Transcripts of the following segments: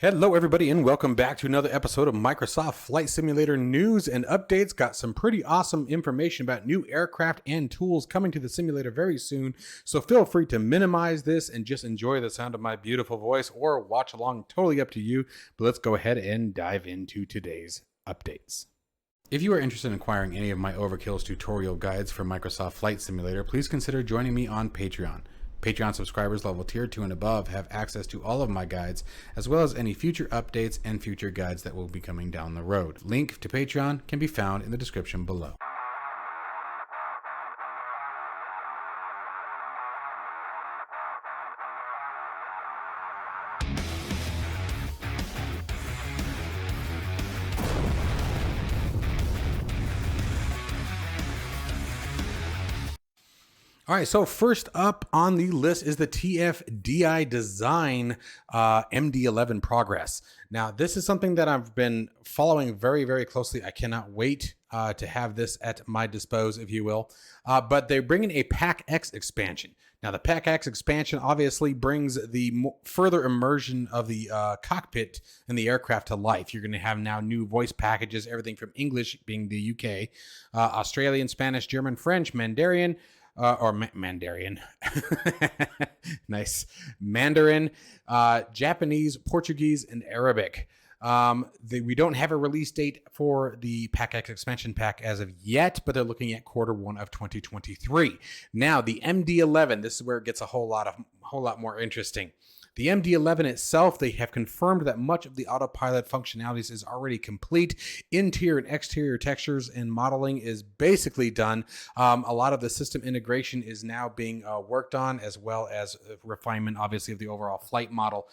Hello everybody and welcome back to another episode of Microsoft Flight Simulator news and updates. Got some pretty awesome information about new aircraft and tools coming to the simulator very soon. So feel free to minimize this and just enjoy the sound of my beautiful voice or watch along, totally up to you. But let's go ahead and dive into today's updates. If you are interested in acquiring any of my Overkills tutorial guides for Microsoft Flight Simulator, please consider joining me on Patreon. Patreon subscribers level tier 2 and above have access to all of my guides, as well as any future updates and future guides that will be coming down the road. Link to Patreon can be found in the description below. All right, so first up on the list is the TFDI Design MD11 progress. Now, this is something that I've been following very, very closely. I cannot wait to have this at my disposal, if you will. But they're bringing a Pack X expansion. Now, the Pack X expansion obviously brings the further immersion of the cockpit and the aircraft to life. You're going to have now new voice packages, everything from English, being the UK, Australian, Spanish, German, French, Mandarin, Mandarin, nice, Mandarin, Japanese, Portuguese, and Arabic. We don't have a release date for the Pack X expansion pack as of yet, but they're looking at Q1 of 2023. Now, the MD11, this is where it gets a whole lot more interesting. The MD11 itself, they have confirmed that much of the autopilot functionalities is already complete. Interior and exterior textures and modeling is basically done. A lot of the system integration is now being worked on, as well as refinement, obviously, of the overall flight model.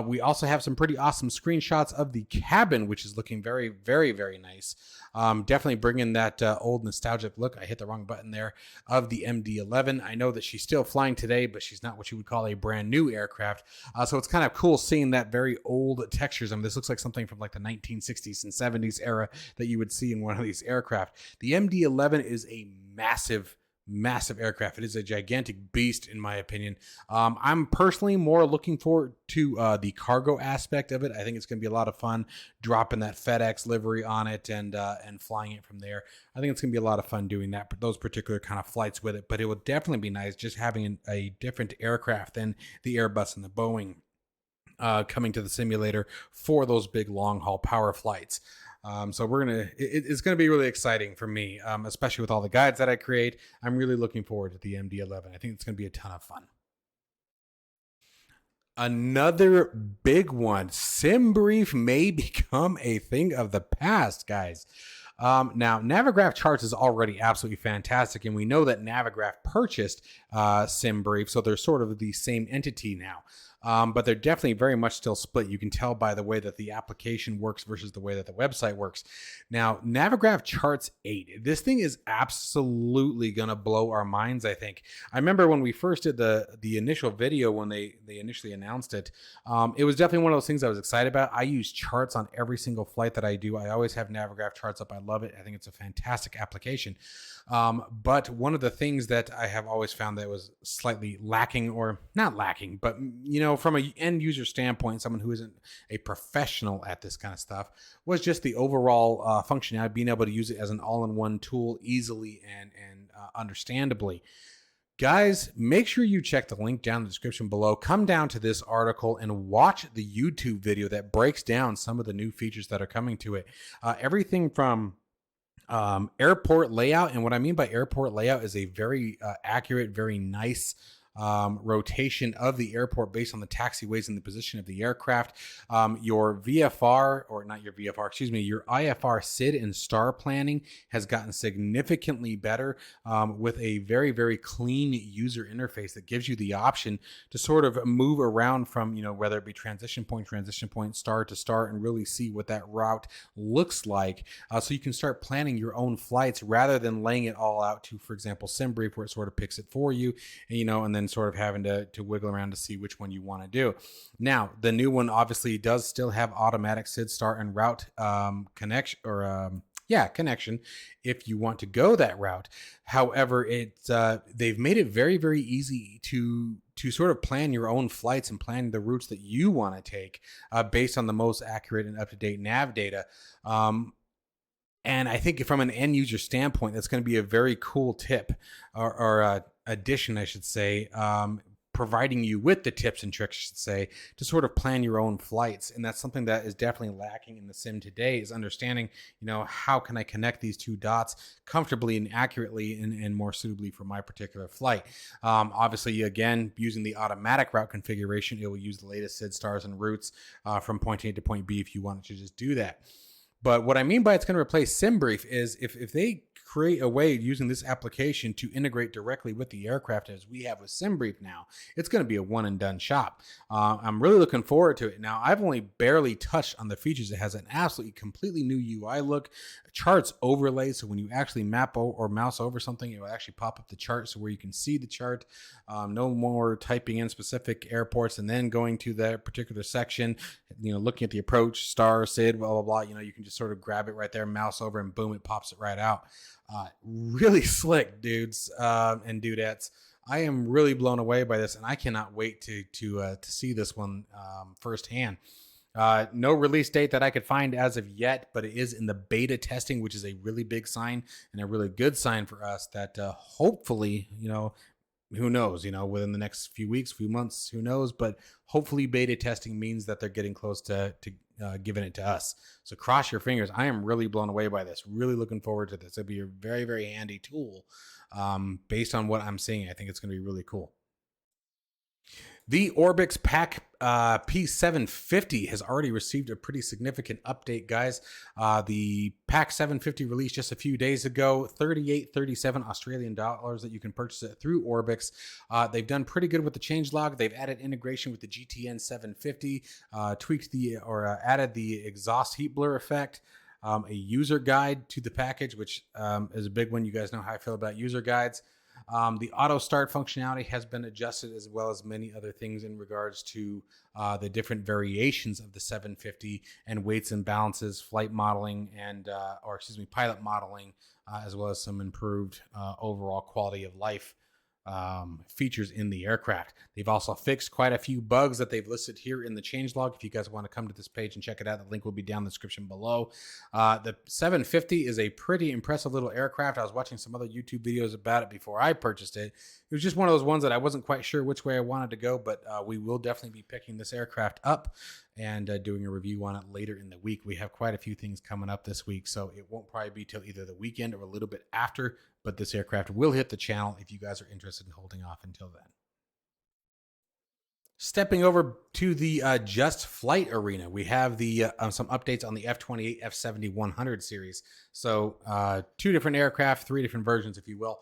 We also have some pretty awesome screenshots of the cabin, which is looking very, very, very nice. Definitely bringing that old nostalgic look. I hit the wrong button there of the MD11. I know that she's still flying today, but she's not what you would call a brand new aircraft. So it's kind of cool seeing that very old textures. I mean, this looks like something from like the 1960s and 70s era that you would see in one of these aircraft. The MD11 is a massive aircraft. It is a gigantic beast, in my opinion. I'm personally more looking forward to the cargo aspect of it. I think it's going to be a lot of fun dropping that FedEx livery on it and flying it from there. I think it's going to be a lot of fun doing those particular kind of flights with it, but it will definitely be nice just having a different aircraft than the Airbus and the Boeing coming to the simulator for those big long haul power flights. So it's going to be really exciting for me, especially with all the guides that I create. I'm really looking forward to the MD11. I think it's going to be a ton of fun. Another big one, SimBrief may become a thing of the past, guys. Now, Navigraph Charts is already absolutely fantastic, and we know that Navigraph purchased SimBrief, so they're sort of the same entity now. But they're definitely very much still split. You can tell by the way that the application works versus the way that the website works. Now, Navigraph Charts 8, this thing is absolutely going to blow our minds, I think. I remember when we first did the initial video when they initially announced it, it was definitely one of those things I was excited about. I use charts on every single flight that I do. I always have Navigraph Charts up. I love it. I think it's a fantastic application. But one of the things that I have always found that was slightly lacking, or not lacking, but from an end user standpoint, someone who isn't a professional at this kind of stuff, was just the overall functionality, being able to use it as an all-in-one tool easily and understandably. Guys, make sure you check the link down in the description below. Come down to this article and watch the YouTube video that breaks down some of the new features that are coming to it. Everything from airport layout, and what I mean by airport layout is a very accurate, very nice rotation of the airport based on the taxiways and the position of the aircraft. Your VFR, or not your VFR, excuse me, your IFR SID and star planning has gotten significantly better with a very, very clean user interface that gives you the option to sort of move around from, whether it be transition point, star to star, and really see what that route looks like. So you can start planning your own flights rather than laying it all out to, for example, SimBrief, where it sort of picks it for you, and then sort of having to wiggle around to see which one you want to do. Now, the new one obviously does still have automatic SID, star, and route connection, or connection if you want to go that route. However, they've made it very, very easy to to sort of plan your own flights and plan the routes that you want to take based on the most accurate and up-to-date nav data. And I think from an end user standpoint, that's going to be a very cool tip or addition, I should say, providing you with the tips and tricks, I should say, to sort of plan your own flights. And that's something that is definitely lacking in the sim today, is understanding, how can I connect these two dots comfortably and accurately and more suitably for my particular flight. Obviously, again, using the automatic route configuration, it will use the latest SID stars and routes from point A to point B if you wanted to just do that. But what I mean by it's going to replace SimBrief is if they create a way using this application to integrate directly with the aircraft as we have with SimBrief now, it's going to be a one and done shop. I'm really looking forward to it. Now, I've only barely touched on the features. It has an absolutely completely new UI look, charts overlay. So when you actually map or mouse over something, it will actually pop up the chart so where you can see the chart. No more typing in specific airports and then going to that particular section, looking at the approach, star, SID, blah, blah, blah. You can just sort of grab it right there, mouse over, and boom, it pops it right out. Really slick, dudes and dudettes. I am really blown away by this, and I cannot wait to see this one firsthand. No release date that I could find as of yet, but it is in the beta testing, which is a really big sign and a really good sign for us that hopefully, who knows, within the next few weeks, few months, who knows, but hopefully beta testing means that they're getting close to giving it to us. So cross your fingers. I am really blown away by this. Really looking forward to this. It'll be a very, very handy tool based on what I'm seeing. I think it's going to be really cool. The Orbix PAC P750 has already received a pretty significant update, guys. The PAC 750 released just a few days ago, $38.37 Australian dollars that you can purchase it through Orbix. They've done pretty good with the changelog. They've added integration with the GTN 750, tweaked added the exhaust heat blur effect. A user guide to the package, which is a big one. You guys know how I feel about user guides. The auto start functionality has been adjusted, as well as many other things in regards to the different variations of the 750 and weights and balances, flight modeling, and pilot modeling, as well as some improved overall quality of life features in the aircraft. They've also fixed quite a few bugs that they've listed here in the changelog. If you guys want to come to this page and check it out, the link will be down in the description below. The 750 is a pretty impressive little aircraft. I was watching some other YouTube videos about it before I purchased it. It was just one of those ones that I wasn't quite sure which way I wanted to go, but we will definitely be picking this aircraft up and doing a review on it later in the week. We have quite a few things coming up this week, so it won't probably be till either the weekend or a little bit after, but this aircraft will hit the channel if you guys are interested in holding off until then. Stepping over to the Just Flight arena, we have the some updates on the F28 F7100 series. So 2 different aircraft, 3 different versions, if you will.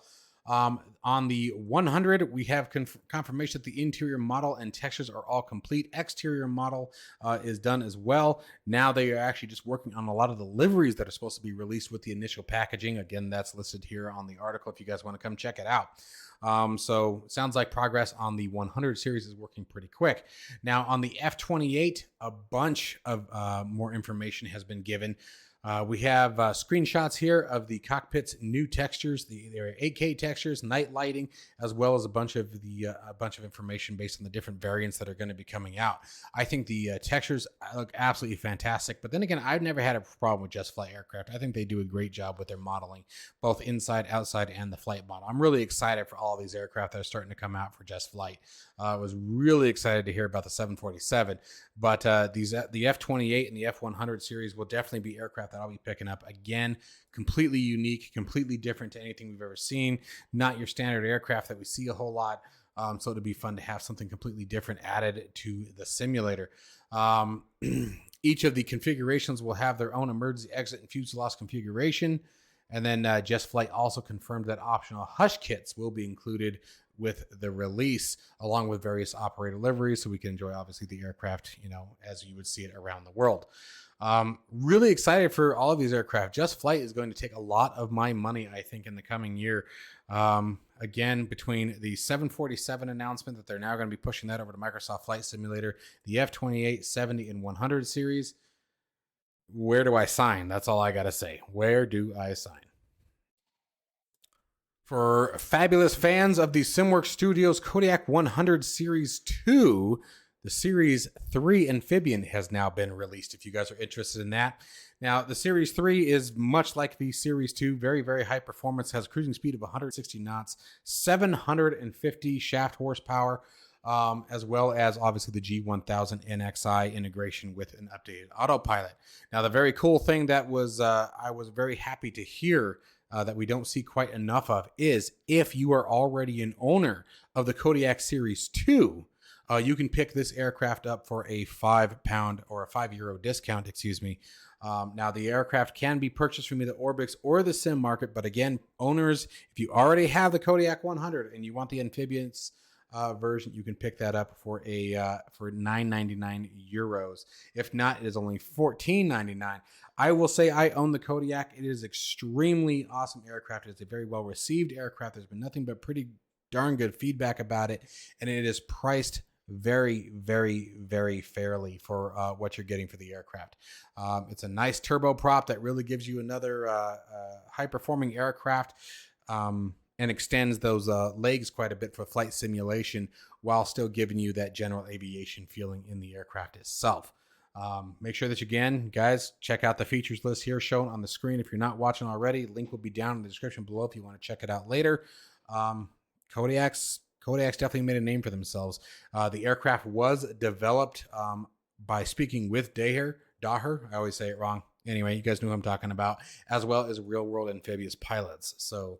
On the 100, we have confirmation that the interior model and textures are all complete. Exterior model is done as well. Now they are actually just working on a lot of the liveries that are supposed to be released with the initial packaging. Again, that's listed here on the article if you guys want to come check it out. So it sounds like progress on the 100 series is working pretty quick. Now on the F28, a bunch of more information has been given. We have screenshots here of the cockpit's new textures. There are 8K textures, night lighting, as well as a bunch of information based on the different variants that are going to be coming out. I think the textures look absolutely fantastic. But then again, I've never had a problem with Just Flight aircraft. I think they do a great job with their modeling, both inside, outside, and the flight model. I'm really excited for all these aircraft that are starting to come out for Just Flight. I was really excited to hear about the 747, but the F28 and the F100 series will definitely be aircraft that I'll be picking up. Again, completely unique, completely different to anything we've ever seen. Not your standard aircraft that we see a whole lot. So it'll be fun to have something completely different added to the simulator. Each of the configurations will have their own emergency exit and fuselage configuration. And then Just Flight also confirmed that optional hush kits will be included with the release, along with various operator liveries, so we can enjoy obviously the aircraft, as you would see it around the world. Really excited for all of these aircraft. Just Flight is going to take a lot of my money, I think, in the coming year. Again, between the 747 announcement that they're now going to be pushing that over to Microsoft Flight Simulator, the F28, 70, and 100 series, where do I sign? That's all I got to say. Where do I sign? For fabulous fans of the SimWorks Studios Kodiak 100 Series 2, the Series 3 amphibian has now been released, if you guys are interested in that. Now, the Series 3 is much like the Series 2, very, very high performance, has a cruising speed of 160 knots, 750 shaft horsepower, as well as obviously the G1000 NXI integration with an updated autopilot. Now, the very cool thing that was I was very happy to hear that we don't see quite enough of is if you are already an owner of the Kodiak Series 2, you can pick this aircraft up for a £5 or a €5 discount, excuse me. Now, the aircraft can be purchased from either Orbix or the Sim Market, but again, owners, if you already have the Kodiak 100 and you want the amphibians version, you can pick that up for for €9.99. If not, it is only $14.99. I will say I own the Kodiak. It is extremely awesome aircraft. It's a very well received aircraft. There's been nothing but pretty darn good feedback about it, and it is priced very, very, very fairly for what you're getting for the aircraft. It's a nice turboprop that really gives you another high-performing aircraft and extends those legs quite a bit for flight simulation while still giving you that general aviation feeling in the aircraft itself. Make sure that you, again, guys, check out the features list here shown on the screen. If you're not watching already, link will be down in the description below if you want to check it out later. Kodiak's definitely made a name for themselves. The aircraft was developed by speaking with Daher. I always say it wrong. Anyway, you guys know who I'm talking about, as well as real-world amphibious pilots. So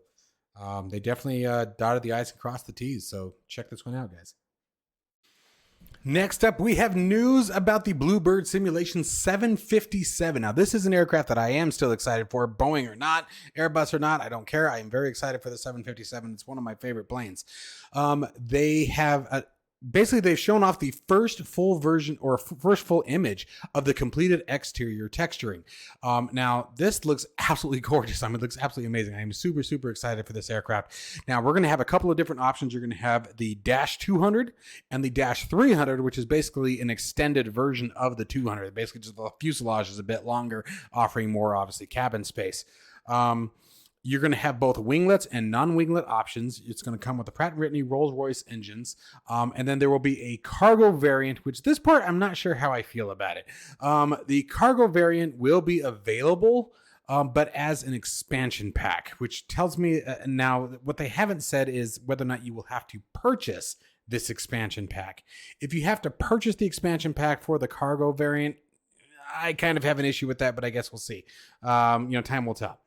they definitely dotted the I's and crossed the T's. So check this one out, guys. Next up, we have news about the Bluebird Simulation 757. Now, this is an aircraft that I am still excited for, Boeing or not, Airbus or not, I don't care. I am very excited for the 757. It's one of my favorite planes. They have basically, they've shown off the first full version or first full image of the completed exterior texturing. Now, this looks absolutely gorgeous. I mean, it looks absolutely amazing. I am super, super excited for this aircraft. Now, we're going to have a couple of different options. You're going to have the Dash 200 and the Dash 300, which is basically an extended version of the 200. Basically, just the fuselage is a bit longer, offering more, obviously, cabin space. You're going to have both winglets and non-winglet options. It's going to come with the Pratt & Whitney Rolls-Royce engines. And then there will be a cargo variant, which this part, I'm not sure how I feel about it. The cargo variant will be available, but as an expansion pack, which tells me now what they haven't said is whether or not you will have to purchase this expansion pack. If you have to purchase the expansion pack for the cargo variant, I kind of have an issue with that, but I guess we'll see. Time will tell.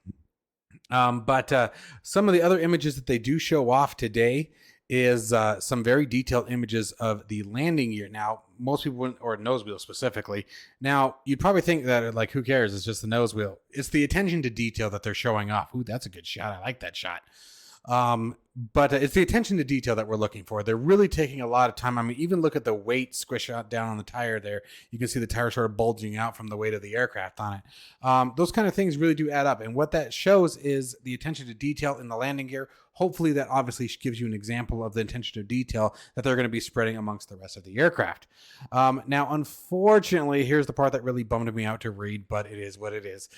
But some of the other images that they do show off today is some very detailed images of the landing gear. Now, most people wouldn't, or nose wheel specifically. Now, you'd probably think that, like, who cares? It's just the nose wheel. It's the attention to detail that they're showing off. Ooh, that's a good shot. I like that shot. But it's the attention to detail that we're looking for. They're really taking a lot of time. I mean, even look at the weight squish out down on the tire there. You can see the tire sort of bulging out from the weight of the aircraft on it. Those kind of things really do add up. And what that shows is the attention to detail in the landing gear. Hopefully that obviously gives you an example of the attention to detail that they're going to be spreading amongst the rest of the aircraft. Now, unfortunately, here's the part that really bummed me out to read, but it is what it is.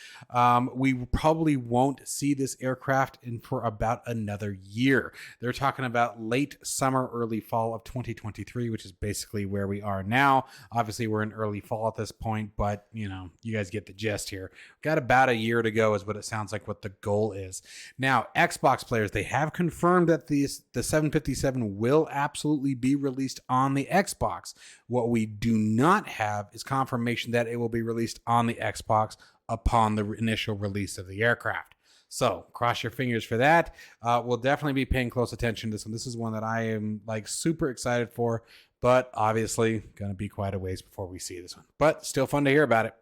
We probably won't see this aircraft for about another year. They're talking about late summer, early fall of 2023, which is basically where we are now. Obviously, we're in early fall at this point, but you guys get the gist here. Got about a year to go is what it sounds like what the goal is. Now, Xbox players, they have confirmed that the 757 will absolutely be released on the Xbox. What we do not have is confirmation that it will be released on the Xbox upon the initial release of the aircraft. So cross your fingers for that. We'll definitely be paying close attention to this one. This is one that I am super excited for, but obviously going to be quite a ways before we see this one, but still fun to hear about it.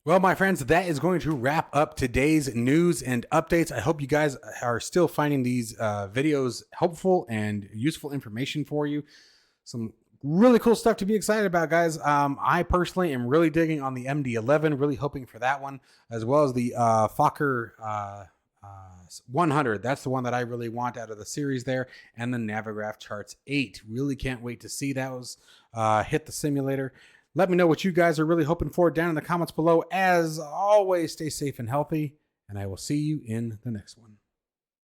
Well, my friends, that is going to wrap up today's news and updates. I hope you guys are still finding these videos helpful and useful information for you. Some really cool stuff to be excited about, guys. I personally am really digging on the MD11, really hoping for that one, as well as the Fokker 100. That's the one that I really want out of the series there, and the Navigraph Charts 8. Really can't wait to see those hit the simulator. Let me know what you guys are really hoping for down in the comments below. As always, stay safe and healthy, and I will see you in the next one.